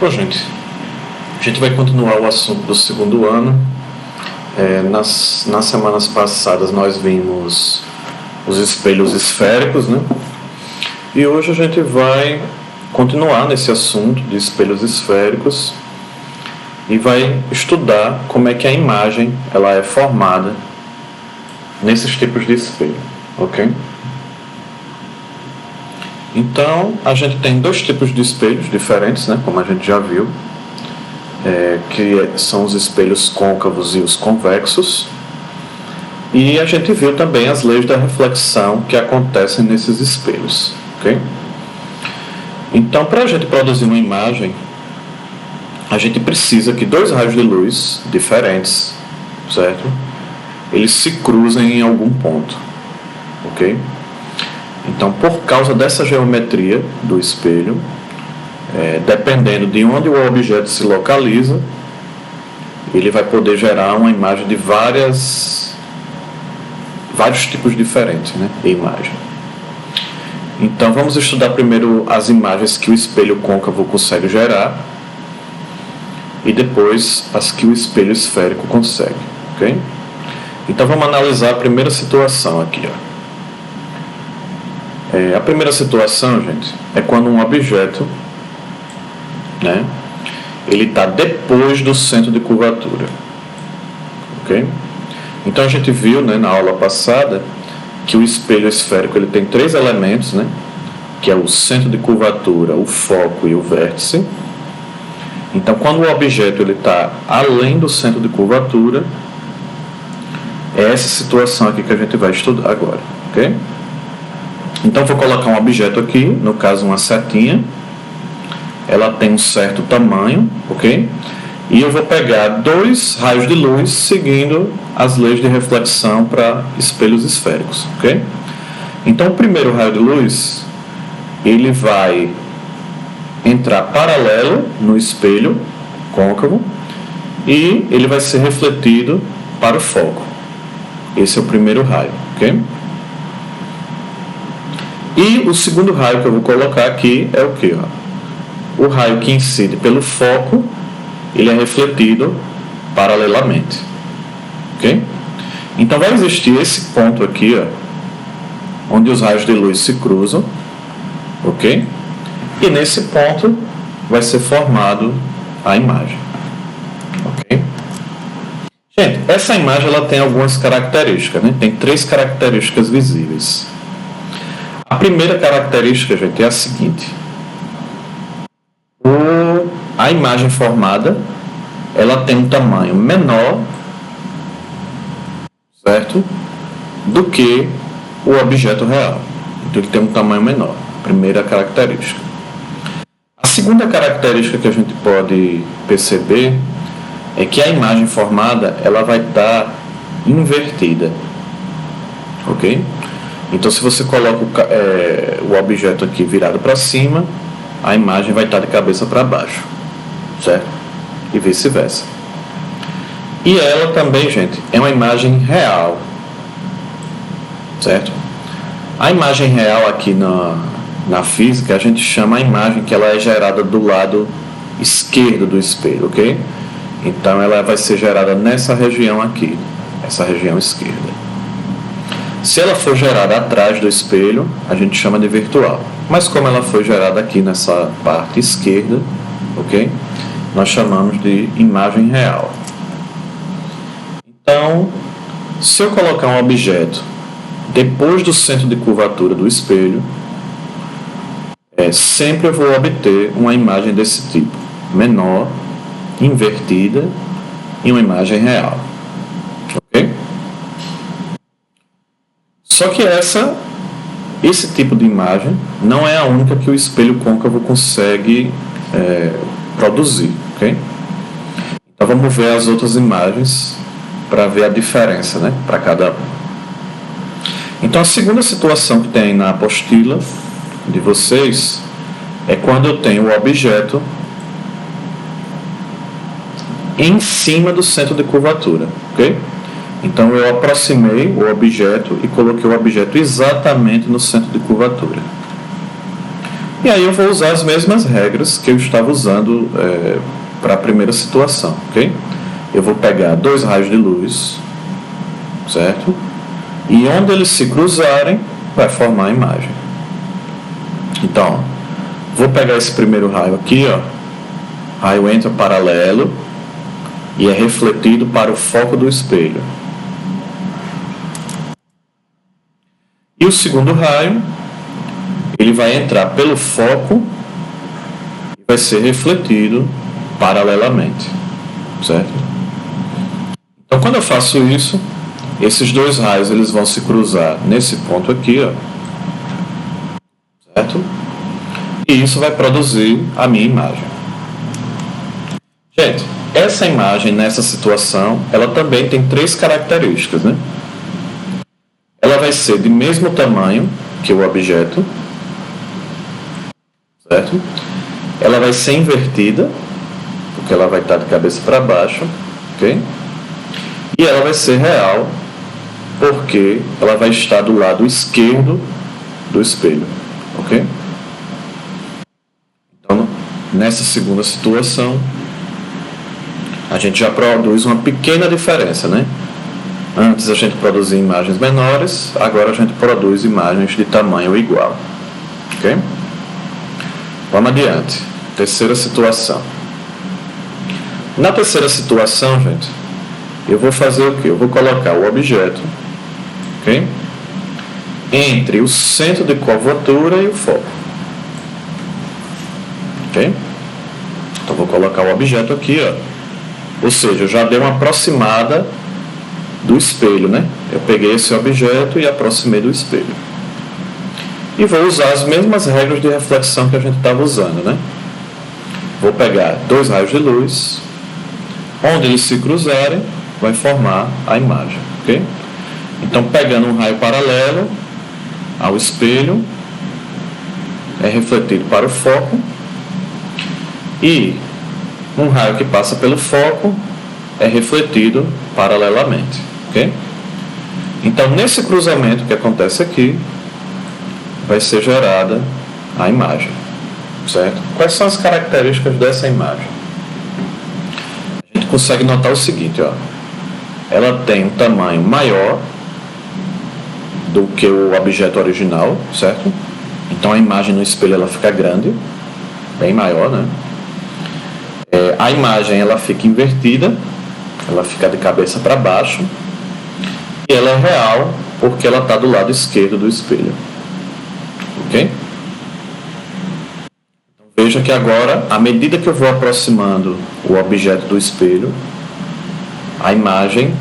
Bom, gente, a gente vai continuar o assunto do segundo ano. Nas semanas passadas nós vimos os espelhos esféricos, né? E hoje a gente vai continuar nesse assunto de espelhos esféricos e vai estudar como é que a imagem ela é formada nesses tipos de espelho, ok? Então, a gente tem dois tipos de espelhos diferentes, né? Como a gente já viu, que são os espelhos côncavos e os convexos. E a gente viu também as leis da reflexão que acontecem nesses espelhos, ok? Então, para a gente produzir uma imagem, a gente precisa que dois raios de luz diferentes, certo? Eles se cruzem em algum ponto, ok? Então, por causa dessa geometria do espelho, dependendo de onde o objeto se localiza, ele vai poder gerar uma imagem de vários tipos diferentes, né, de imagem. Então, vamos estudar primeiro as imagens que o espelho côncavo consegue gerar e depois as que o espelho esférico consegue, ok? Então, vamos analisar a primeira situação aqui, ó. A primeira situação, gente, é quando um objeto, né, ele está depois do centro de curvatura, ok? Então a gente viu, né, na aula passada que o espelho esférico ele tem três elementos, né, que é o centro de curvatura, o foco e o vértice. Então, quando o objeto ele está além do centro de curvatura, é essa situação aqui que a gente vai estudar agora, ok? Então, vou colocar um objeto aqui, no caso uma setinha. Ela tem um certo tamanho, ok? E eu vou pegar dois raios de luz seguindo as leis de reflexão para espelhos esféricos, ok? Então, o primeiro raio de luz, ele vai entrar paralelo no espelho côncavo e ele vai ser refletido para o foco. Esse é o primeiro raio, ok? E o segundo raio que eu vou colocar aqui é o que? O raio que incide pelo foco, ele é refletido paralelamente. Ok? Então vai existir esse ponto aqui, ó, onde os raios de luz se cruzam. Ok? E nesse ponto vai ser formado a imagem. Ok? Gente, essa imagem ela tem algumas características, né? Tem três características visíveis. A primeira característica, gente, é a seguinte. A imagem formada, ela tem um tamanho menor, certo? Do que o objeto real. Então, ele tem um tamanho menor. Primeira característica. A segunda característica que a gente pode perceber é que a imagem formada, ela vai estar invertida. Ok? Então, se você coloca o objeto aqui virado para cima, a imagem vai estar de cabeça para baixo, certo? E vice-versa. E ela também, gente, é uma imagem real, certo? A imagem real aqui na física, a gente chama a imagem que ela é gerada do lado esquerdo do espelho, ok? Então, ela vai ser gerada nessa região aqui, essa região esquerda. Se ela for gerada atrás do espelho, a gente chama de virtual. Mas como ela foi gerada aqui nessa parte esquerda, ok? Nós chamamos de imagem real. Então, se eu colocar um objeto depois do centro de curvatura do espelho, sempre eu vou obter uma imagem desse tipo, menor, invertida, e uma imagem real. Ok? Só que esse tipo de imagem não é a única que o espelho côncavo consegue produzir, ok? Então vamos ver as outras imagens para ver a diferença, né, para cada um. Então a segunda situação que tem na apostila de vocês é quando eu tenho o objeto em cima do centro de curvatura, ok? Então eu aproximei o objeto e coloquei o objeto exatamente no centro de curvatura. E aí eu vou usar as mesmas regras que eu estava usando para a primeira situação, ok? Eu vou pegar dois raios de luz, certo? E onde eles se cruzarem, vai formar a imagem. Então, vou pegar esse primeiro raio aqui, ó. O raio entra paralelo e é refletido para o foco do espelho. E o segundo raio, ele vai entrar pelo foco e vai ser refletido paralelamente, certo? Então, quando eu faço isso, esses dois raios eles vão se cruzar nesse ponto aqui, ó, certo? E isso vai produzir a minha imagem. Gente, essa imagem nessa situação, ela também tem três características, né? Ela vai ser de mesmo tamanho que o objeto, certo? Ela vai ser invertida, porque ela vai estar de cabeça para baixo, ok? E ela vai ser real, porque ela vai estar do lado esquerdo do espelho, ok? Então, nessa segunda situação, a gente já produz uma pequena diferença, né? Antes a gente produzia imagens menores, agora a gente produz imagens de tamanho igual, ok? Vamos adiante. Terceira situação. Na terceira situação, gente, eu vou fazer o quê? Eu vou colocar o objeto, ok? Entre o centro de curvatura e o foco, ok? Então vou colocar o objeto aqui, ó. Ou seja, eu já dei uma aproximada do espelho, né? Eu peguei esse objeto e aproximei do espelho. E vou usar as mesmas regras de reflexão que a gente estava usando, né? Vou pegar dois raios de luz, onde eles se cruzarem, vai formar a imagem, ok? Então, pegando um raio paralelo ao espelho, é refletido para o foco, e um raio que passa pelo foco é refletido paralelamente, ok? Então, nesse cruzamento que acontece aqui, vai ser gerada a imagem, certo? Quais são as características dessa imagem? A gente consegue notar o seguinte, ó. Ela tem um tamanho maior do que o objeto original, certo? Então a imagem no espelho ela fica grande, bem maior, né? A imagem ela fica invertida, ela fica de cabeça para baixo, e ela é real porque ela está do lado esquerdo do espelho, ok? Então, veja que agora, à medida que eu vou aproximando o objeto do espelho, a imagem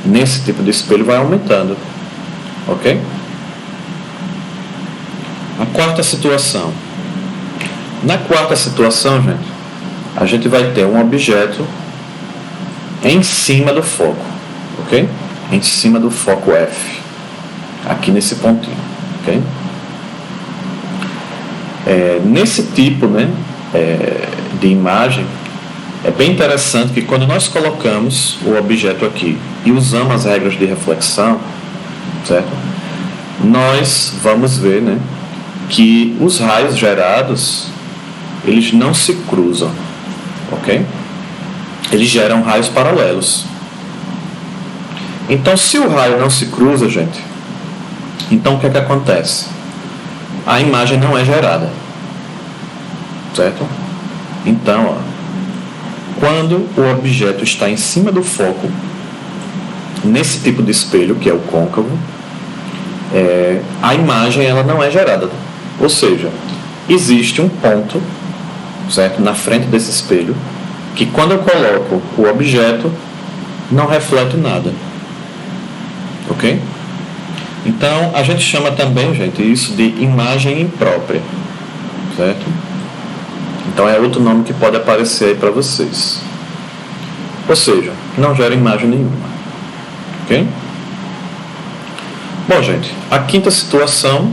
nesse tipo de espelho vai aumentando, ok? A quarta situação. Na quarta situação, a gente vai ter um objeto em cima do foco, ok? Em cima do foco F, aqui nesse pontinho, ok? Nesse tipo, né, de imagem, é bem interessante que quando nós colocamos o objeto aqui e usamos as regras de reflexão, certo? Nós vamos ver, né, que os raios gerados, eles não se cruzam, ok? Eles geram raios paralelos. Então, se o raio não se cruza, gente, então o que é que acontece? A imagem não é gerada, certo? Então, ó, quando o objeto está em cima do foco, nesse tipo de espelho, que é o côncavo, a imagem ela não é gerada. Ou seja, existe um ponto, certo, na frente desse espelho, que quando eu coloco o objeto, não reflete nada. Ok? Então, a gente chama também, gente, isso de imagem imprópria, certo? Então, é outro nome que pode aparecer aí para vocês. Ou seja, não gera imagem nenhuma. Ok? Bom, gente, a quinta situação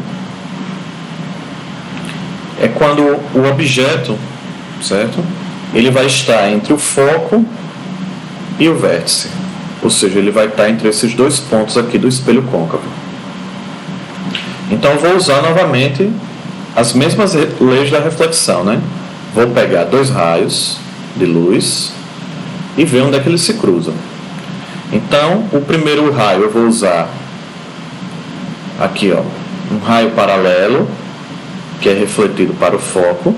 é quando o objeto, certo? Ele vai estar entre o foco e o vértice. Ou seja, ele vai estar entre esses dois pontos aqui do espelho côncavo. Então, eu vou usar novamente as mesmas leis da reflexão, né? Vou pegar dois raios de luz e ver onde é que eles se cruzam. Então, o primeiro raio eu vou usar aqui, ó, um raio paralelo, que é refletido para o foco,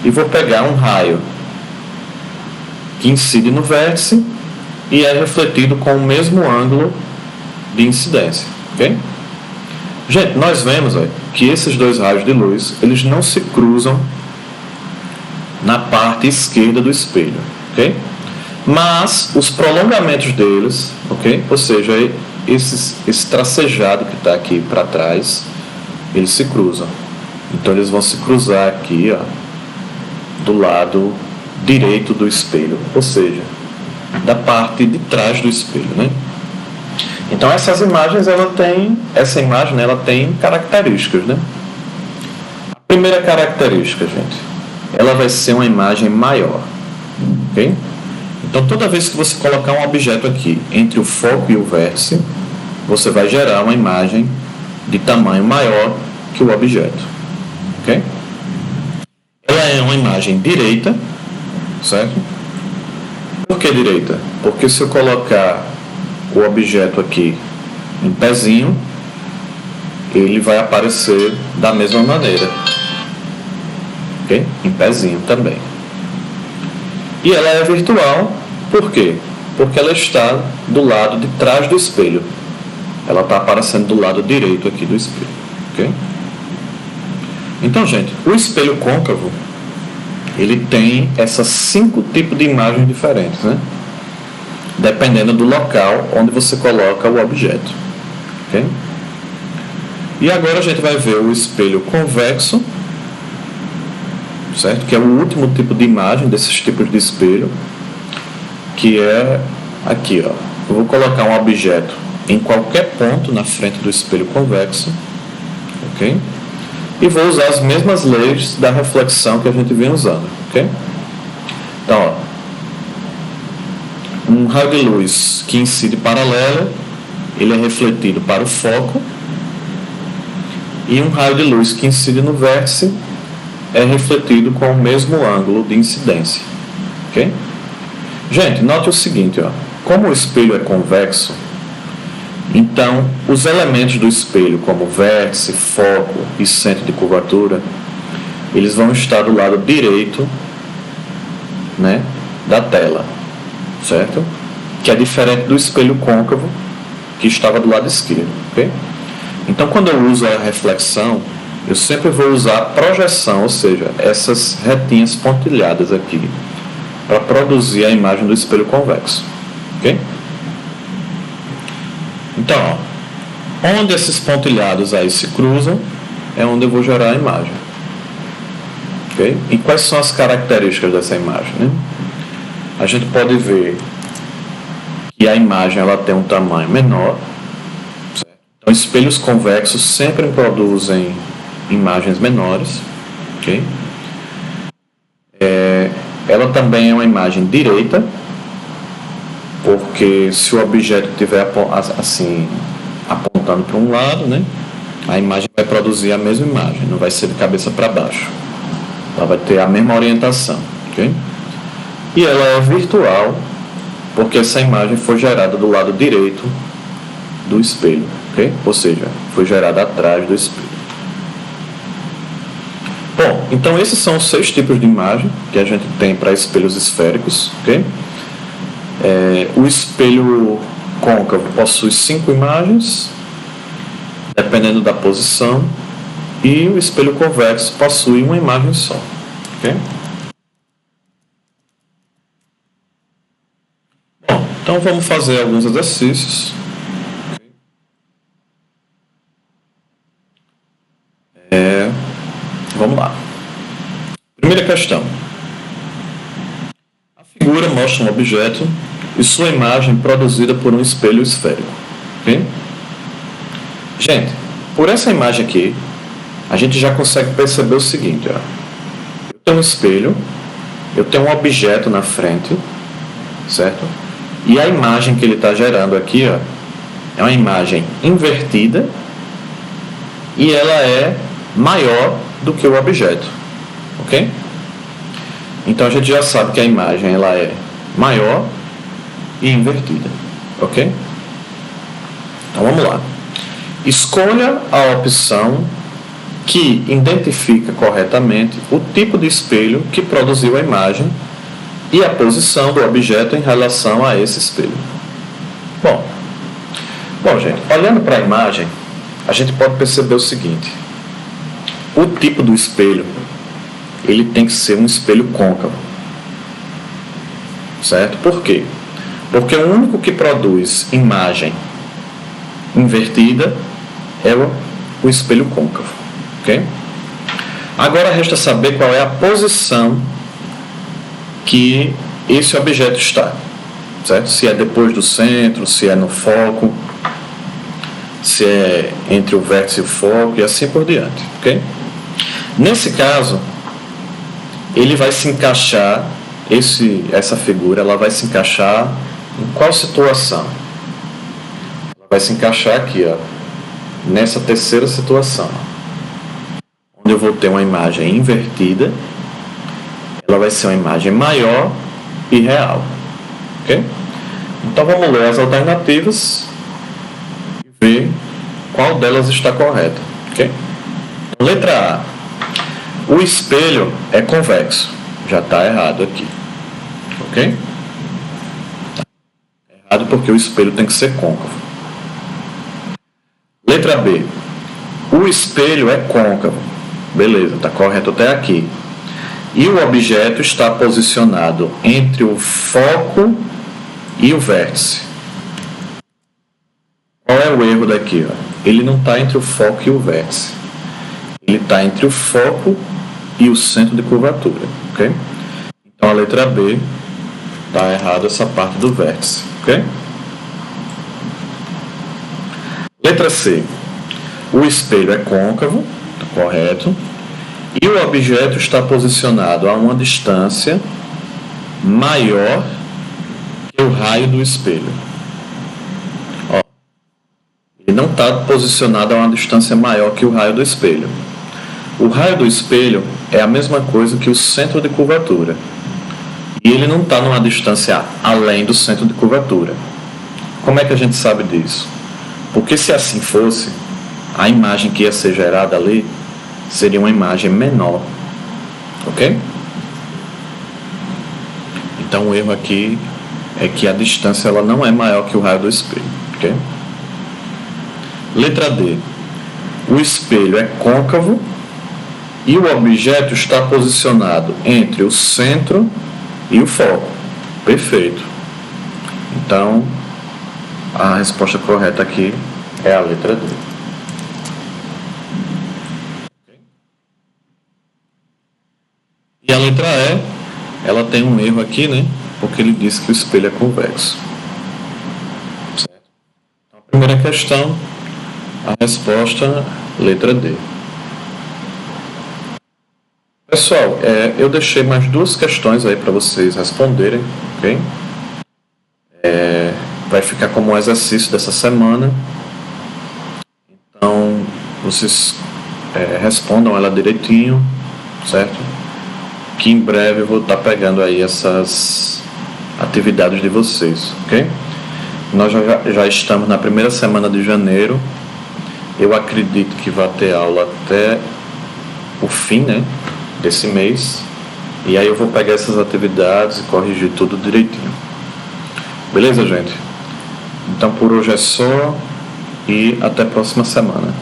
e vou pegar um raio que incide no vértice e é refletido com o mesmo ângulo de incidência, ok? Gente, nós vemos que esses dois raios de luz, eles não se cruzam na parte esquerda do espelho, ok? Mas os prolongamentos deles, ok? Ou seja, esse tracejado que está aqui para trás, eles se cruzam. Então eles vão se cruzar aqui, ó, do lado direito do espelho, ou seja, da parte de trás do espelho, né? Então essas imagens, essa imagem, ela tem características, né? A primeira característica, gente, ela vai ser uma imagem maior, ok? Então toda vez que você colocar um objeto aqui entre o foco e o vértice, você vai gerar uma imagem de tamanho maior que o objeto, ok? Ela é uma imagem direita, certo? Por que direita? Porque se eu colocar o objeto aqui em pezinho, ele vai aparecer da mesma maneira, ok? Em pezinho também. E ela é virtual, por quê? Porque ela está do lado de trás do espelho. Ela está aparecendo do lado direito aqui do espelho, ok? Então, gente, o espelho côncavo, ele tem essas 5 tipos de imagens diferentes, né? Dependendo do local onde você coloca o objeto, ok? E agora a gente vai ver o espelho convexo, certo? Que é o último tipo de imagem desses tipos de espelho, que é aqui, ó. Eu vou colocar um objeto em qualquer ponto na frente do espelho convexo, ok? E vou usar as mesmas leis da reflexão que a gente vem usando, ok? Então, ó, um raio de luz que incide paralelo, ele é refletido para o foco, e um raio de luz que incide no vértice é refletido com o mesmo ângulo de incidência, ok? Gente, note o seguinte, ó, como o espelho é convexo, então os elementos do espelho, como vértice, foco e centro de curvatura, eles vão estar do lado direito, né, da tela, certo? Que é diferente do espelho côncavo, que estava do lado esquerdo, ok? Então, quando eu uso a reflexão, eu sempre vou usar a projeção, ou seja, essas retinhas pontilhadas aqui, para produzir a imagem do espelho convexo, ok? Então, ó, onde esses pontilhados aí se cruzam, é onde eu vou gerar a imagem, ok? E quais são as características dessa imagem, né? A gente pode ver que a imagem ela tem um tamanho menor, certo? Então, espelhos convexos sempre produzem imagens menores, ok? Ela também é uma imagem direita, porque se o objeto estiver assim apontando para um lado, né, a imagem vai produzir a mesma imagem, não vai ser de cabeça para baixo. Ela vai ter a mesma orientação, ok? E ela é virtual, porque essa imagem foi gerada do lado direito do espelho, ok? Ou seja, foi gerada atrás do espelho. Bom, então esses são os 6 tipos de imagem que a gente tem para espelhos esféricos, ok? O espelho côncavo possui 5 imagens, dependendo da posição, e o espelho convexo possui uma imagem só, ok? Bom, então vamos fazer alguns exercícios. Vamos lá. Primeira questão. A figura mostra um objeto e sua imagem produzida por um espelho esférico. Okay? Gente, por essa imagem aqui, a gente já consegue perceber o seguinte. Ó. Eu tenho um espelho, eu tenho um objeto na frente, certo? E a imagem que ele está gerando aqui, ó, é uma imagem invertida e ela é maior do que o objeto, ok? Então a gente já sabe que a imagem ela é maior e invertida, ok? Então vamos lá. Escolha a opção que identifica corretamente o tipo de espelho que produziu a imagem e a posição do objeto em relação a esse espelho. Bom, gente, olhando para a imagem, a gente pode perceber o seguinte: o tipo do espelho, ele tem que ser um espelho côncavo, certo? Por quê? Porque o único que produz imagem invertida é o espelho côncavo, ok? Agora resta saber qual é a posição que esse objeto está, certo? Se é depois do centro, se é no foco, se é entre o vértice e o foco e assim por diante, ok? Nesse caso, ele vai se encaixar, essa figura, ela vai se encaixar em qual situação? Ela vai se encaixar aqui, ó, nessa terceira situação, onde eu vou ter uma imagem invertida. Ela vai ser uma imagem maior e real, ok? Então vamos ler as alternativas e ver qual delas está correta, ok? Letra A. O espelho é convexo. Já está errado aqui, ok? Errado porque o espelho tem que ser côncavo. Letra B. O espelho é côncavo. Beleza, está correto até aqui. E o objeto está posicionado entre o foco e o vértice. Qual é o erro daqui? Ó? Ele não está entre o foco e o vértice. Ele está entre o foco e o centro de curvatura. Okay? Então a letra B está errada essa parte do vértice. Okay? Letra C. O espelho é côncavo. Está correto. E o objeto está posicionado a uma distância maior que o raio do espelho. Ó, ele não está posicionado a uma distância maior que o raio do espelho. O raio do espelho é a mesma coisa que o centro de curvatura. E ele não está numa distância além do centro de curvatura. Como é que a gente sabe disso? Porque se assim fosse, a imagem que ia ser gerada ali seria uma imagem menor, ok? Então o erro aqui é que a distância ela não é maior que o raio do espelho, ok? Letra D. O espelho é côncavo e o objeto está posicionado entre o centro e o foco. Perfeito. Então a resposta correta aqui é a letra D. E a letra E, ela tem um erro aqui, né? Porque ele disse que o espelho é convexo. Certo? Então, a primeira questão, a resposta, letra D. Pessoal, eu deixei mais duas questões aí para vocês responderem, ok? Vai ficar como um exercício dessa semana. Então, vocês respondam ela direitinho, certo? Que em breve eu vou estar pegando aí essas atividades de vocês, ok? Nós já estamos na primeira semana de janeiro. Eu acredito que vai ter aula até o fim, né, desse mês. E aí eu vou pegar essas atividades e corrigir tudo direitinho. Beleza, gente? Então por hoje é só e até a próxima semana.